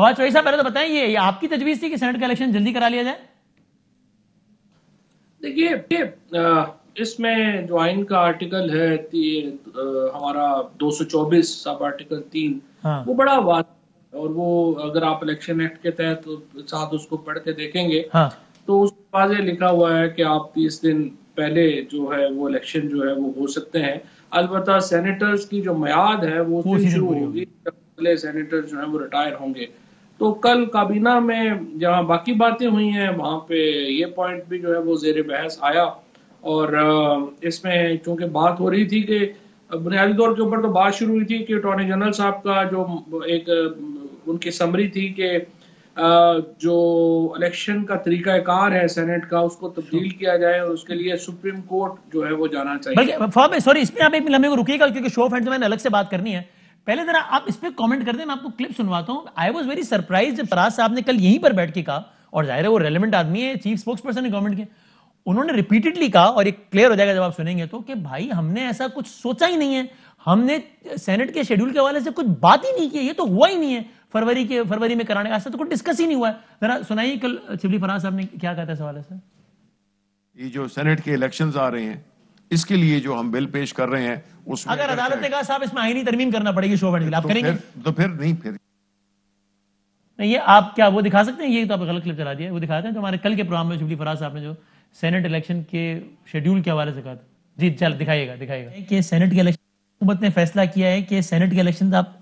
फवाद चौधरी साहब, पहले तो बताएं ये आपकी तजवीज थी कि सेनेट का इलेक्शन जल्दी करा लिया जाए? देखिए, इसमें जो आइन का आर्टिकल है हमारा 224 सब आर्टिकल 3, हाँ। वो बड़ा वाज़ेह, और वो अगर आप इलेक्शन एक्ट के तहत तो साथ उसको पढ़ के देखेंगे हाँ। तो उस वाज़ेह लिखा हुआ है कि आप 30 दिन पहले जो है वो इलेक्शन जो है वो हो सकते हैं। अलबत्ता सेनेटर्स की जो मियाद है वो उस दिन शुरू होगी जब पहले सेनेटर जो है वो रिटायर होंगे। तो कल काबीना में जहाँ बाकी बातें हुई हैं वहाँ पे ये पॉइंट भी जो है वो ज़ेर बहस आया, और इसमें चूंकि बात हो रही थी कि बुनियादी तौर के ऊपर तो बात शुरू हुई थी कि अटॉर्नी जनरल साहब का जो एक उनकी समरी थी कि जो इलेक्शन का तरीकाकार है सेनेट का उसको तब्दील किया जाए और उसके लिए सुप्रीम कोर्ट जो है वो जाना चाहिए। बल्कि सॉरी, इसमें आप एक लम्हे को रुकिएगा क्योंकि शो ऑफ हैंड्स मैंने अलग से बात करनी है। पहले जरा आप इस पे कमेंट कर दें, मैं आपको क्लिप सुनवाता हूं। आई वाज वेरी सरप्राइज जब फराज साहब ने कल यहीं पर बैठ के कहा, और जाहिर है वो रेलेवेंट आदमी है, चीफ स्पोक्स पर्सन है गवर्नमेंट के, उन्होंने रिपीटेडली कहा, और एक क्लियर हो जाएगा जब आप सुनेंगे तो, कि भाई हमने ऐसा कुछ सोचा ही नहीं है, हमने सेनेट के शेड्यूल के हवाले से कुछ बात ही नहीं की, ये तो हुआ ही नहीं है फरवरी में कराने का, ऐसा तो कुछ डिस्कस ही नहीं हुआ है। जरा सुनाइए कल शिबली फराज साहब ने क्या कहा था इस हवाले से। ये जो सेनेट के इलेक्शंस आ रहे हैं इसके लिए जो हम बिल पेश कर रहे हैं उसमें अगर अदालत ने कहा साहब इसमें आईनी तरमीम करना पड़ेगी शो ऑफ, आप करेंगे? तो फिर नहीं, ये आप क्या वो दिखा सकते हैं? ये तो आप गलत क्लिप चला दिया, वो दिखाते हैं तो हमारे कल के प्रोग्राम में शिबली फराज साहब ने जो सेनेट इलेक्शन के शेड्यूल के हवाले से कहा था। जी चल दिखाइएगा कि सेनेट के इलेक्शन हुकूमत ने फैसला किया है कि सेनेट के इलेक्शन आप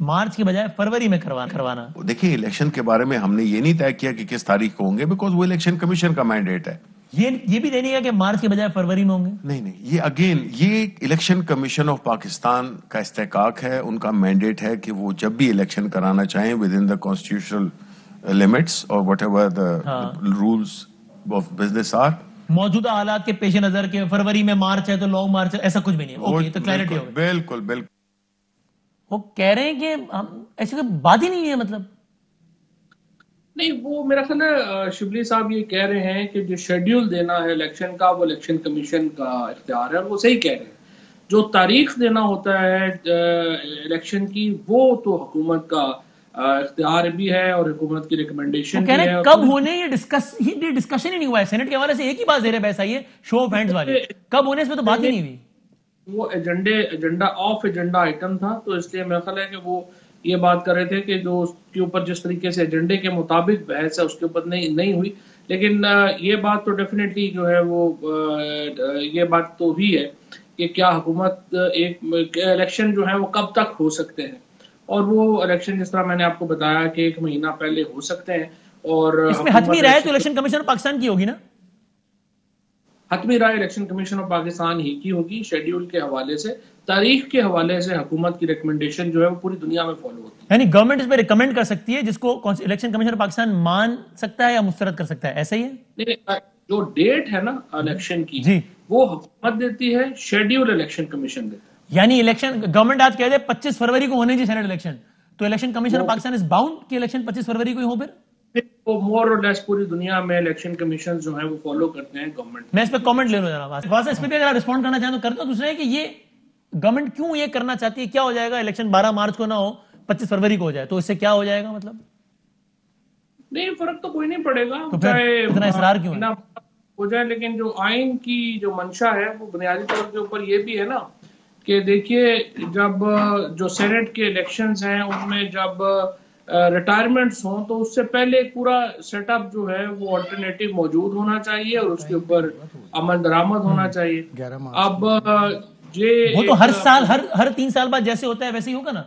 मार्च के बजाय फरवरी में करवाना। देखिए, इलेक्शन के बारे में हमने ये नहीं तय किया कि किस तारीख को होंगे, बिकॉज वो इलेक्शन कमीशन का मैंडेट है। ये भी देने का कि मार्च के बजाय फरवरी में होंगे? नहीं, ये इलेक्शन कमीशन ऑफ पाकिस्तान का इस्तेकाक है, उनका मैंडेट है कि वो जब भी इलेक्शन कराना चाहें within the constitutional limits और whatever the rules of business are. मौजूदा हालात के पेश नजर के फरवरी में मार्च है तो लॉन्ग मार्च है, ऐसा कुछ भी नहीं है। ओके, तो क्लैरिटी हो गई। बिल्कुल। वो कह रहे हैं कि हम ऐसी कोई बात ही नहीं है, मतलब नहीं, वो मेरा ख्याल है शिबली साहब ये कह रहे हैं कि जो शेड्यूल देना है इलेक्शन का वो इलेक्शन कमीशन का इख्तियार है, वो सही कह रहे हैं। जो तारीख देना होता है इलेक्शन की वो तो हुकूमत का इख्तियार भी है और हुकूमत की रिकमेंडेशन भी है। कब होने ये डिस्कशन ही नहीं हुआ है सेनेट के हवाले से। एक ही बात ज़ेर बहस आई है शो ऑफ हैंड्स वाली, कब होने इसमें तो बात ही नहीं हुई। वो एजेंडा ऑफ एजेंडा आइटम था, तो इसलिए मेरा ख्याल है कि वो ये बात कर रहे थे कि जो उसके ऊपर जिस तरीके से एजेंडे के मुताबिक बहस है उसके ऊपर नहीं हुई। लेकिन ये बात तो डेफिनेटली जो है वो ये बात तो हुई है कि क्या हुकूमत एक इलेक्शन जो है वो कब तक हो सकते हैं, और वो इलेक्शन जिस तरह मैंने आपको बताया कि 1 महीना पहले हो सकते हैं। और इसमें हतमी राय तो इलेक्शन कमीशन पाकिस्तान की होगी ना? हतमी राय इलेक्शन कमीशन ऑफ पाकिस्तान ही की होगी। शेड्यूल के हवाले से, तारीख के हवाले से हुकूमत की रिकमेंडेशन जो है वो पूरी दुनिया में फॉलो होती है। यानी गवर्नमेंट इस पे रिकमेंड कर सकती है जिसको इलेक्शन कमीशन ऑफ पाकिस्तान मान सकता है या मुस्तरद कर सकता है, ऐसा ही है? नहीं, जो डेट है ना इलेक्शन की जी, वो हुकूमत देती है, शेड्यूल इलेक्शन कमीशन देता है। यानी इलेक्शन गवर्नमेंट आज कह दे 25 फरवरी को होने चाहिए सेनेट इलेक्शन, तो election commission of Pakistan is bound कि इलेक्शन 25 फरवरी को ही हो। फिर वो मोर और लेस पूरी दुनिया में इलेक्शन कमीशन जो है वो फॉलो करते हैं गवर्नमेंट। मैं इस पे कमेंट ले लूं जरा, इस पे भी अगर रिस्पॉन्ड करना चाहें तो करते हो। दूसरा है कि ये गवर्नमेंट क्यों ये करना चाहती है, क्या हो जाएगा इलेक्शन 12 मार्च को ना हो 25 फरवरी को हो जाए, तो इससे क्या हो जाएगा? मतलब नहीं, फर्क तो कोई नहीं पड़ेगा, तो चाहे इतना इसरार क्यों है? हो जाए। लेकिन जो आइन की जो मंशा है वो बुनियादी तौर के ऊपर ये भी है ना कि देखिए, जब जो सेनेट के इलेक्शंस हैं उनमें जब रिटायरमेंट्स हों तो उससे पहले एक पूरा सेटअप जो है वो अल्टरनेटिव मौजूद होना चाहिए और उसके ऊपर अमल दरामद होना चाहिए। अब वो तो हर साल हर 3 साल बाद जैसे होता है वैसे ही होगा ना?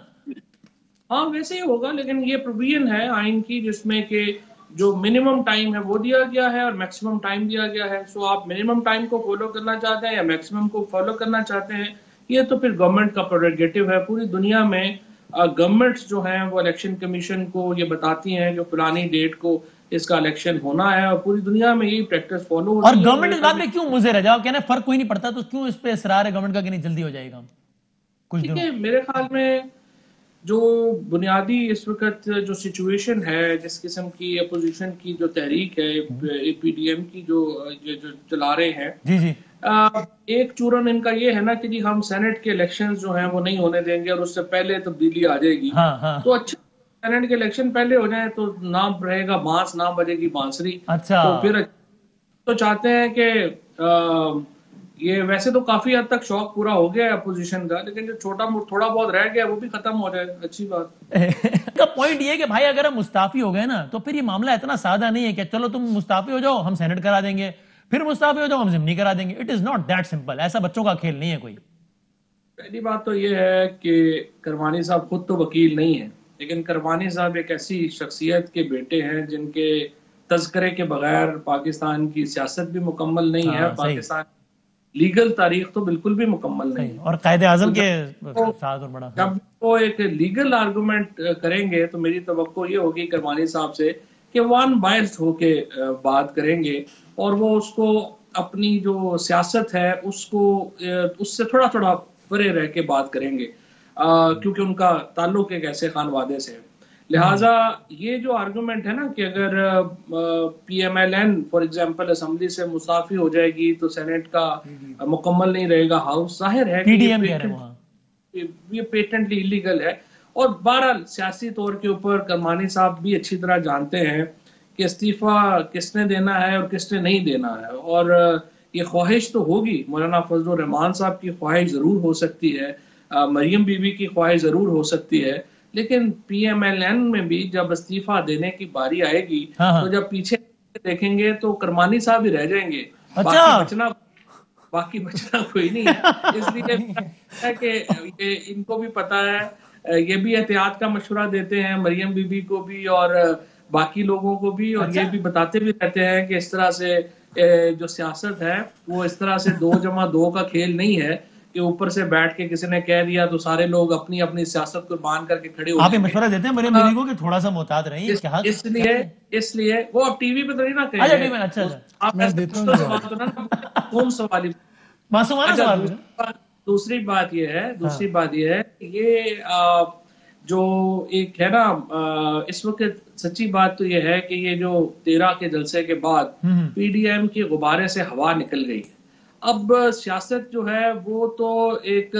हाँ, वैसे ही होगा, लेकिन ये प्रोविजन है आइन की जिसमें कि जो मिनिमम टाइम है वो दिया गया है और मैक्सिमम टाइम दिया गया है। सो आप मिनिमम टाइम को फॉलो करना चाहते हैं या मैक्सिमम को फॉलो करना चाहते हैं, ये तो फिर गवर्नमेंट का प्रेरोगेटिव है। पूरी दुनिया में गवर्नमेंट्स जो हैं वो इलेक्शन कमीशन को ये बताती हैं कि फलानी डेट को इसका इलेक्शन होना है, और पूरी दुनिया में यही प्रैक्टिस फॉलो होती है। और गवर्नमेंट इस बात में क्यों मुझे रह जाओ, कहना फर्क कोई नहीं पड़ता, तो क्यों इस पे इसरार है गवर्नमेंट का कि नहीं जल्दी हो जाएगा कुछ ठीक है। मेरे ख्याल में जो बुनियादी इस वक्त जो सिचुएशन है, जिस किस्म की अपोजिशन की जो तहरीक है APDM की जो चला रहे हैं, जी एक चूरन इनका ये है ना कि जी हम सेनेट के इलेक्शंस जो हैं वो नहीं होने देंगे और उससे पहले तब्दीली आ जाएगी। हाँ। तो अच्छा सेनेट के इलेक्शन पहले हो जाए तो नाम रहेगा बांस, ना बजेगी बांसुरी। अच्छा। तो फिर तो चाहते हैं कि ये वैसे तो काफी हद तक शौक पूरा हो गया है अपोजिशन का, लेकिन जो थोड़ा बहुत रह गया वो भी खत्म हो जाए, अच्छी बात। का पॉइंट ये है कि भाई अगर हम मुस्ताफी हो गए ना तो फिर ये मामला इतना सादा नहीं है कि चलो तुम मुस्ताफी हो जाओ हम सेनेट करा देंगे, फिर मुस्ताफी हो जाओ हम जिमनी करा देंगे। It is not that simple. ऐसा बच्चों का खेल नहीं है कोई। पहली बात तो ये है कि करवानी साहब खुद तो वकील नहीं है, लेकिन करवानी साहब एक ऐसी शख्सियत के बेटे हैं जिनके तज़किरे के बगैर पाकिस्तान की सियासत भी मुकम्मल नहीं है, पाकिस्तान लीगल तारीख तो बिल्कुल भी मुकम्मल नहीं है। और कायदे आजम के साथ और बड़ा जब वो एक लीगल आर्गुमेंट करेंगे तो मेरी तवक्को ये होगी करवानी साहब से कि वो अनबायस्ड होके बात करेंगे और वो उसको अपनी जो सियासत है उसको उससे थोड़ा थोड़ा परे रह के बात करेंगे, क्योंकि उनका ताल्लुक एक ऐसे खानवादे से है। लिहाजा ये जो आर्गुमेंट है ना कि अगर PMLN फॉर एग्जांपल असेंबली से मुस्ताफी हो जाएगी तो सेनेट का मुकम्मल नहीं रहेगा हाउस, जाहिर है कि ये पेटेंटली इलीगल है। और बहरहाल सियासी तौर के ऊपर करमानी साहब भी अच्छी तरह जानते हैं कि इस्तीफा किसने देना है और किसने नहीं देना है, और ये ख्वाहिश तो होगी, मौलाना फजलुर रहमान साहब की ख्वाहिश जरूर हो सकती है, मरियम बीबी की ख्वाहिश जरूर हो सकती है, लेकिन PMLN में भी जब इस्तीफा देने की बारी आएगी तो जब पीछे देखेंगे तो करमानी साहब ही रह जाएंगे। अच्छा। बाकी बचना कोई नहीं है। इसलिए है कि इनको भी पता है, ये भी एहतियात का मशवरा देते हैं मरियम बीबी को भी और बाकी लोगों को भी, और ये भी बताते भी रहते हैं कि इस तरह से जो सियासत है वो इस तरह से 2+2 का खेल नहीं है कि ऊपर से बैठ के किसी ने कह दिया तो सारे लोग अपनी अपनी सियासत को मान करके खड़े हो। आप ये मशवरा देते हैं मरियम बीबी को कि थोड़ा सा मोहतात रहिए, इसलिए वो अब टीवी पे तो नहीं ना कहेंगे। अच्छा मैं देता हूं सवाल। दूसरी बात यह है ये जो एक है ना, इस वक्त सच्ची बात तो यह है कि ये जो 13 के जलसे के बाद PDM के गुब्बारे से हवा निकल गई। अब सियासत जो है वो तो एक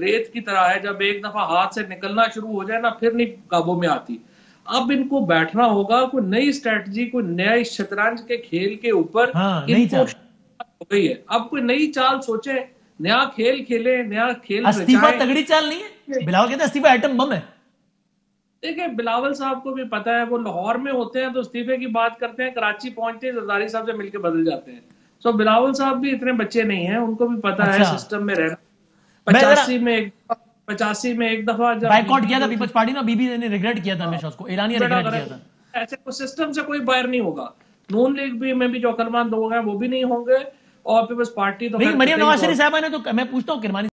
रेत की तरह है, जब एक दफा हाथ से निकलना शुरू हो जाए ना फिर नहीं काबू में आती। अब इनको बैठना होगा, कोई नई स्ट्रेटजी, कोई नया शतरंज के खेल के ऊपर इनको हो गई है। अब कोई नई चाल सोचे, नया खेल खेले, नया खेल। इस्तीफा तगड़ी चाल नहीं है, बिलावल कहते हैं इस्तीफा एटम बम है। देखिए बिलावल साहब को भी पता है, वो लाहौर में होते हैं तो इस्तीफे की बात करते हैं, कराची पहुंचते हैं जरदारी साहब से मिलकर बदल जाते हैं। तो बिलावल साहब भी इतने बच्चे नहीं हैं, उनको भी पता है सिस्टम में रहना। 85 में एक दफा जब बायकॉट किया था पीपल्स पार्टी ना, बीबी ने रिग्रेट किया था हमेशा उसको, ईरानी रिग्रेट किया था। ऐसे कोई सिस्टम से कोई बाहर नहीं होगा। नून लीग भी में भी जो अकलमंद लोग हैं वो भी नहीं होंगे, और पीपल्स पार्टी तो मरियम नवाज शरीफ साहब ने तो मैं पूछता हूँ किरमानी